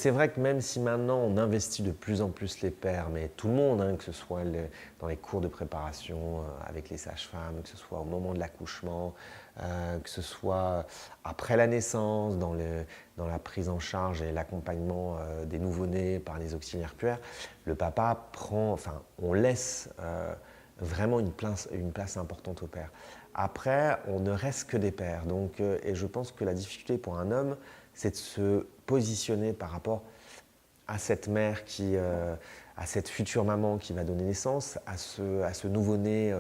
c'est vrai que même si maintenant on investit de plus en plus les pères, mais tout le monde, hein, que ce soit dans les cours de préparation avec les sages-femmes, que ce soit au moment de l'accouchement, que ce soit après la naissance, dans la prise en charge et l'accompagnement des nouveau-nés par les auxiliaires puères, le papa prend, enfin, on laisse vraiment une place importante au père. Après, on ne reste que des pères. Donc, et je pense que la difficulté pour un homme, c'est de se positionner par rapport à cette mère à cette future maman qui va donner naissance, à ce nouveau-né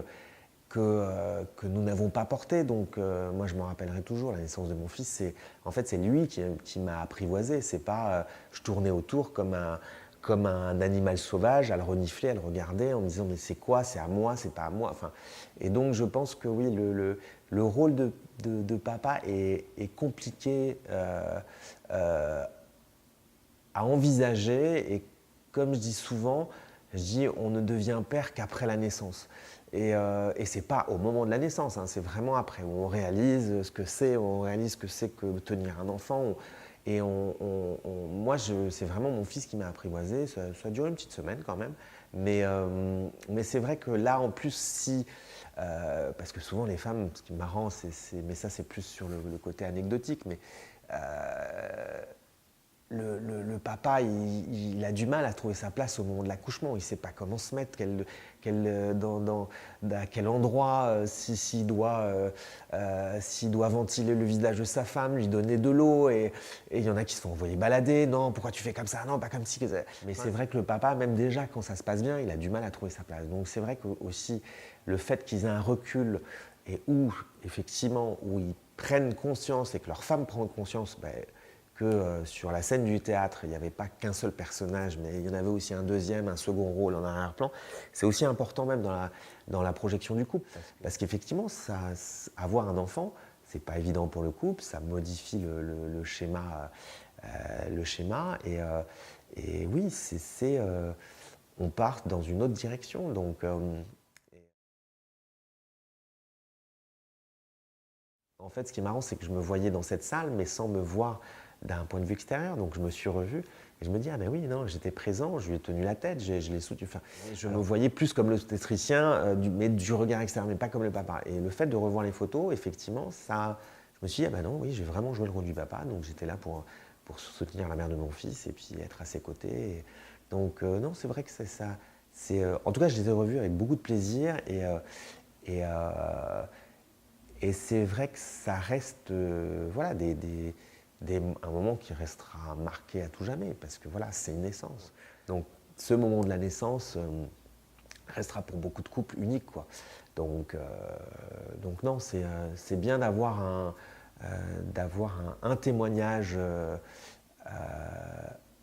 que nous n'avons pas porté. Donc, moi, je me rappellerai toujours, la naissance de mon fils, en fait, c'est lui qui m'a apprivoisé. C'est pas, je tournais autour comme un animal sauvage, à le renifler, à le regarder, en me disant, mais c'est quoi? C'est à moi, c'est pas à moi. Enfin, et donc, je pense que oui, le rôle de papa est compliqué à envisager. Et comme je dis souvent, je dis on ne devient père qu'après la naissance. Et c'est pas au moment de la naissance, hein, c'est vraiment après, où on réalise ce que c'est, on réalise ce que c'est que tenir un enfant. Moi, c'est vraiment mon fils qui m'a apprivoisé. Ça a duré une petite semaine quand même. Mais c'est vrai que là, en plus, si. Parce que souvent, les femmes, ce qui est marrant, mais ça, c'est plus sur le côté anecdotique, mais le papa, il a du mal à trouver sa place au moment de l'accouchement. Il ne sait pas comment se mettre, à quel endroit, s'il doit ventiler le visage de sa femme, lui donner de l'eau. Et il y en a qui se font envoyer balader. Non, pourquoi tu fais comme ça? Non, pas comme ci. Mais c'est vrai que le papa, même déjà, quand ça se passe bien, il a du mal à trouver sa place. Donc c'est vrai que aussi, le fait qu'ils aient un recul et effectivement, où ils prennent conscience et que leur femme prend conscience, que sur la scène du théâtre, il n'y avait pas qu'un seul personnage, mais il y en avait aussi un deuxième, un second rôle en arrière-plan. C'est aussi important même dans la projection du couple. Parce qu'effectivement, avoir un enfant, c'est pas évident pour le couple, ça modifie le schéma. Et oui, on part dans une autre direction. Donc, en fait, ce qui est marrant, c'est que je me voyais dans cette salle, mais sans me voir d'un point de vue extérieur. Donc, je me suis revu et je me dis, ah ben oui, non, j'étais présent, je lui ai tenu la tête, je l'ai soutenu. Enfin, je me voyais plus comme l'obstétricien, mais du regard extérieur, mais pas comme le papa. Et le fait de revoir les photos, effectivement, je me suis dit, ah ben non, oui, j'ai vraiment joué le rôle du papa. Donc, j'étais là pour soutenir la mère de mon fils et puis être à ses côtés. Donc, non, c'est vrai que c'est ça. En tout cas, je les ai revus avec beaucoup de plaisir et, et c'est vrai que ça reste voilà, un moment qui restera marqué à tout jamais, parce que voilà, c'est une naissance. Donc ce moment de la naissance restera pour beaucoup de couples unique, quoi. Donc non, c'est bien d'avoir un témoignage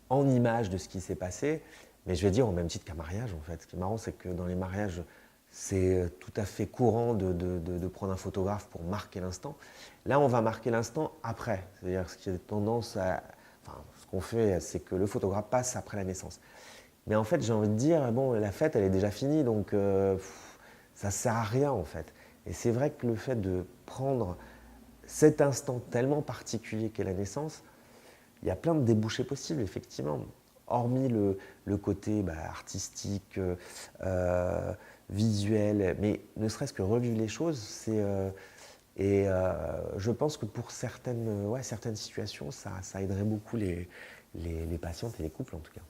en image de ce qui s'est passé, mais je vais dire au même titre qu'un mariage, en fait. Ce qui est marrant, c'est que dans les mariages, c'est tout à fait courant de prendre un photographe pour marquer l'instant. Là, on va marquer l'instant après. C'est-à-dire ce qui a tendance à... Enfin, ce qu'on fait, c'est que le photographe passe après la naissance. Mais en fait, j'ai envie de dire, bon, la fête, elle est déjà finie, donc ça ne sert à rien, en fait. Et c'est vrai que le fait de prendre cet instant tellement particulier qu'est la naissance, il y a plein de débouchés possibles, effectivement. Hormis le côté artistique, visuel, mais ne serait-ce que revivre les choses, je pense que pour certaines situations, ça aiderait beaucoup les patientes et les couples, en tout cas.